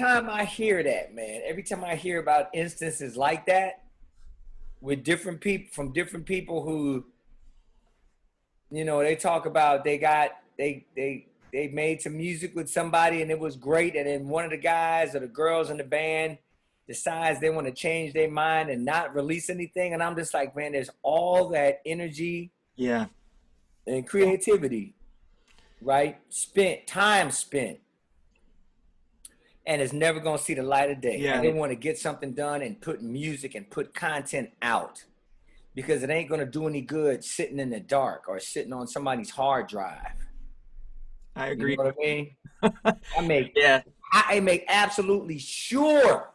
time I hear that, man, every time I hear about instances like that with different people from different people who, they talk about they made some music with somebody and it was great, and then one of the guys or the girls in the band decides they want to change their mind and not release anything, and I'm just like, man, there's all that energy, Yeah. and creativity, right? Time spent, and it's never gonna see the light of day. Yeah. And they want to get something done and put music and put content out because it ain't gonna do any good sitting in the dark or sitting on somebody's hard drive. I You agree. know what I mean? I make Yeah. I make absolutely sure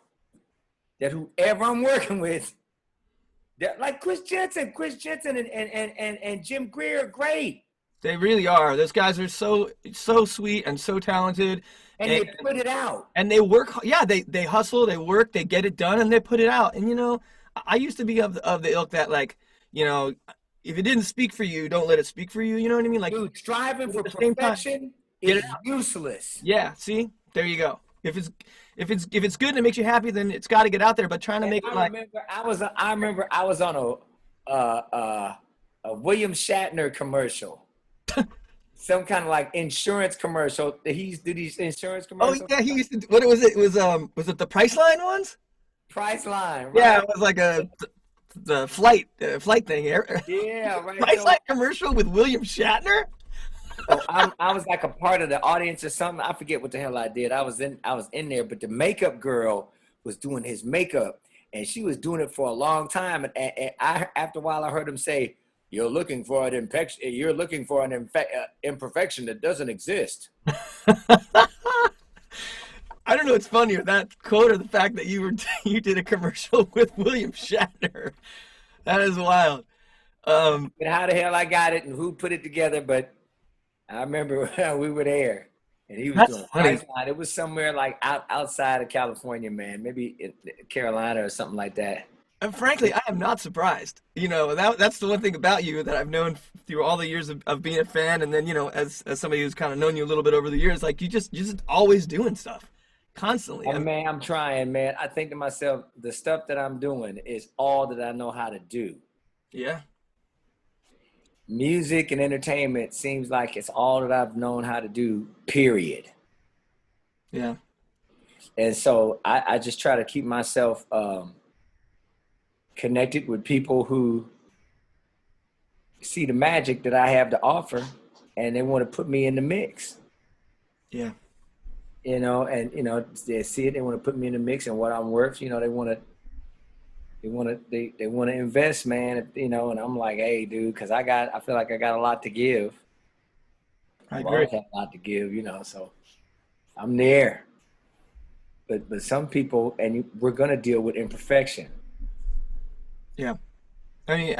that whoever I'm working with, that like Jensen and Jim Greer are great. They really are. Those guys are so sweet and so talented, And and they put it out. they work. Yeah, they hustle, they work, they get it done, and they put it out. And I used to be of the ilk that, like, if it didn't speak for you, don't let it speak for you. You know what I mean? Like, Dude, striving for at the same time, perfection get is it out. useless. Yeah. See, there you go. If it's good and it makes you happy, then it's got to get out there. But trying to And make it I like, remember I was on a William Shatner commercial. Some kind of like insurance commercial. He used to do these insurance oh commercials. yeah, he used to. What was it? Was it the Priceline ones? Priceline, right? Yeah, it was like the flight thing. Yeah, right. Priceline commercial with William Shatner. So I was like a part of the audience or something. I forget what the hell I did. I was in there, but the makeup girl was doing his makeup, and she was doing it for a long time. And after a while, I heard him say, "You're looking for an imperfection. You're looking for an imperfection that doesn't exist." I don't know what's funnier, that quote or the fact that you did a commercial with William Shatner. That is wild. And how the hell I got it and who put it together, but I remember we were there, and he was That's doing funny. Priceline. It was somewhere like outside of California, man. Maybe in Carolina or something like that. And frankly, I am not surprised. That's the one thing about you that I've known through all the years of being a fan, and then as somebody who's kind of known you a little bit over the years, like you're just always doing stuff, constantly. Oh, man, I'm trying, man. I think to myself, the stuff that I'm doing is all that I know how to do. Yeah, Music and entertainment seems like it's all that I've known how to do, period. yeah, And so I just try to keep myself connected with people who see the magic that I have to offer, and they want to put me in the mix. yeah, They see it, they want to put me in the mix and what I'm worth. They want to invest, man. And I'm like, hey, dude, because I feel like I got a lot to give. I I've agree. always had a lot to give, so I'm there. But some people, and we're gonna deal with imperfection. Yeah, I mean,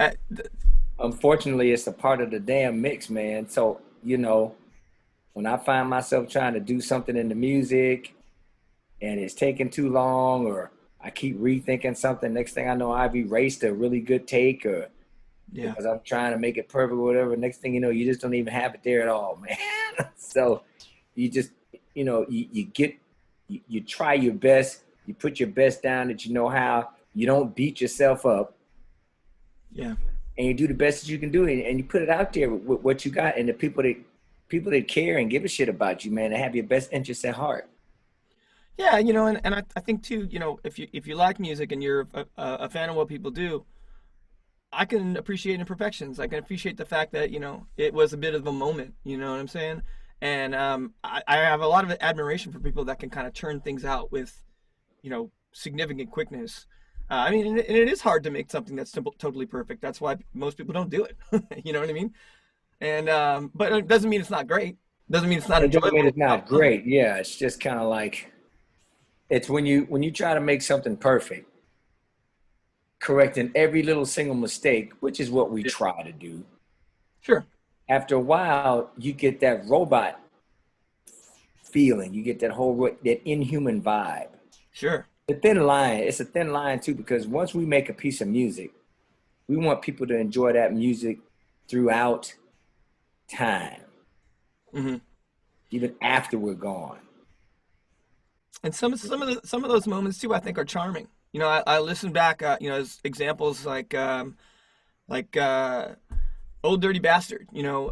Unfortunately, it's a part of the damn mix, man. So when I find myself trying to do something in the music and it's taking too long, or I keep rethinking something, next thing I know, I've erased a really good take, or yeah, because I'm trying to make it perfect or whatever. Next thing you know, you just don't even have it there at all, man. So you just, you try your best, you put your best down that you know how, you don't beat yourself up, yeah. and you do the best that you can do, and you put it out there with what you got, and the people that care and give a shit about you, man, and have your best interests at heart. Yeah, and I think too, if you like music and you're a fan of what people do, I can appreciate imperfections. I can appreciate the fact that, it was a bit of a moment, you know what I'm saying? And I have a lot of admiration for people that can kind of turn things out with, significant quickness. I mean, and it is hard to make something that's totally perfect. That's why most people don't do it. You know what I mean? And but it doesn't mean it's not great. Doesn't mean it's not It doesn't mean enjoyable. it's not great. Yeah, it's just kind of like, it's when you try to make something perfect, correcting every little single mistake, which is what we Yeah. try to do. Sure. After a while, you get that robot feeling. You get that inhuman vibe. Sure. The thin line. It's a thin line too, because once we make a piece of music, we want people to enjoy that music throughout time, Hmm. even after we're gone. And some of those moments too, I think, are charming. You know, I listen back, you know, as examples like Old Dirty Bastard, you know,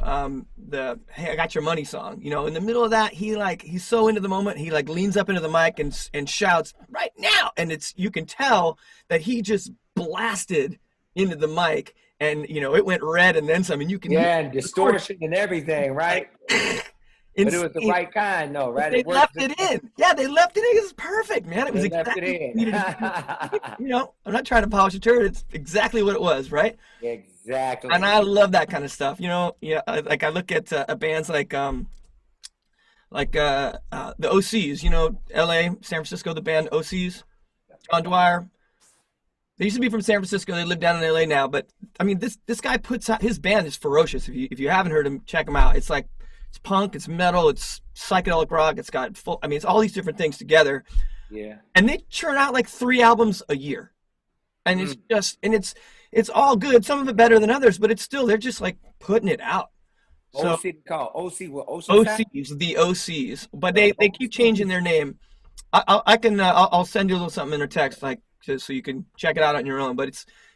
the Hey, I Got Your Money song. You know, in the middle of that, he's so into the moment, he like leans up into the mic and shouts right now, and it's you can tell that he just blasted into the mic, and you know it went red and then some, and you can hear Yeah, and the chord distortion and everything, right? like But it was the insane. right kind, though, But right? they It worked. left it in. Yeah, they left it in. It was perfect, man. It was They left it exactly what in. you needed to do. You know, I'm not trying to polish a turd. It's exactly what it was, right? And Exactly. I love that kind of stuff. You know, yeah, like I look at bands the OCs. You know, L.A., San Francisco, the band OCs. John Dwyer. They used to be from San Francisco. They live down in LA now. But I mean, this guy puts out his band is ferocious. If you haven't heard him, check him out. It's like it's punk, it's metal, it's psychedelic rock. It's got full. I mean, it's all these different things together, Yeah. and they churn out like 3 albums a year, and it's Mm. just and it's all good. Some of it better than others, but it's still they're just like putting it out. So OC called OC with Ocean Sound? OCs, the OCs, but The they keep changing OC. their name. I can I'll send you a little something in a text like just so you can check it out on your own. But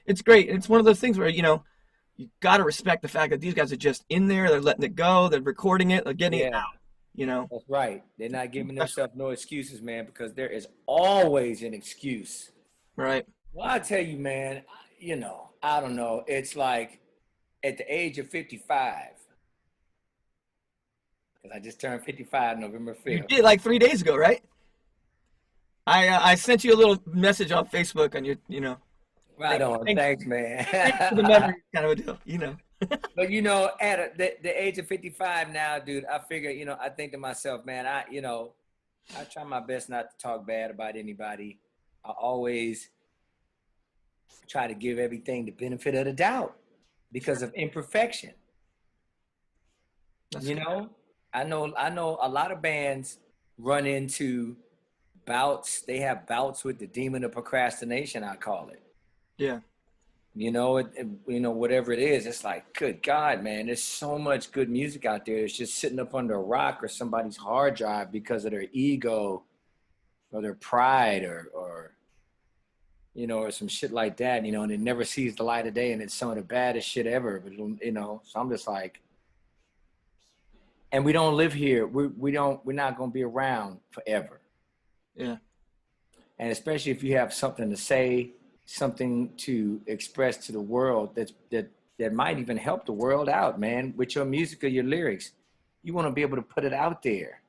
it's great. It's one of those things where you know you got to respect the fact that these guys are just in there. They're letting it go. They're recording it. They're getting it Yeah, out. You know. that's right. They're not giving Especially- themselves no excuses, man, because there is always an excuse. Right. Well, I tell you, man, you know, I don't know. It's like at the age of 55, because I just turned 55 November You 5th. did like 3 days ago, right? I sent you a little message on Facebook on your you know Right on. thanks, Thanks, man. thanks for the memory kind of a deal. You know. But you know, at the age of 55 now, dude, I figure, you know, I think to myself, man, you know, I try my best not to talk bad about anybody. I always try to give everything the benefit of the doubt because of imperfection. That's You good. know, I know a lot of bands run into bouts. They have bouts with the demon of procrastination, I call it. Yeah. You know, you know, whatever it is, it's like, good God, man, there's so much good music out there. It's just sitting up under a rock or somebody's hard drive because of their ego or their pride or you know, or some shit like that, you know, and it never sees the light of day, and it's some of the baddest shit ever. But you know, so I'm just like, and we don't live here. We're not gonna be around forever. Yeah. And especially if you have something to say, something to express to the world that might even help the world out, man, with your music or your lyrics. You want to be able to put it out there.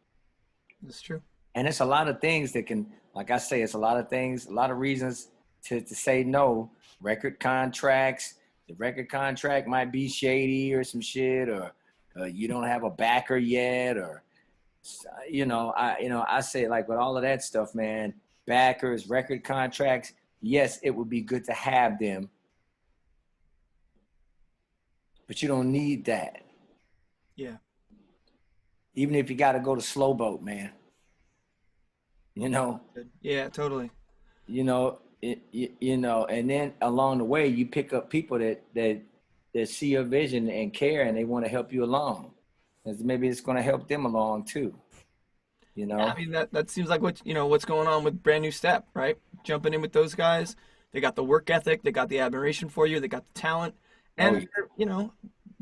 That's true. And it's a lot of things that can, like I say, it's a lot of things, a lot of reasons to say no. Record contracts, the record contract might be shady or some shit, or you don't have a backer yet, or I say, like, with all of that stuff, man, backers, record contracts, yes, it would be good to have them, but you don't need that. Yeah. Even if you got to go to slow boat, man, you know, Good. Yeah. Totally. you know, you know, and then along the way, you pick up people that see your vision and care, and they want to help you along. 'Cause maybe it's going to help them along too, you Yeah, I know? mean that seems like what you know what's going on with Brand New Step, right? Jumping in with those guys, they got the work ethic, they got the admiration for you, they got the talent, Oh, and yeah. you know,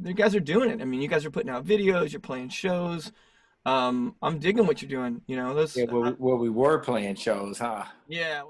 you guys are doing it. I mean, you guys are putting out videos, you're playing shows. I'm digging what you're doing. You know, those. Yeah, where we were playing shows, huh? Yeah.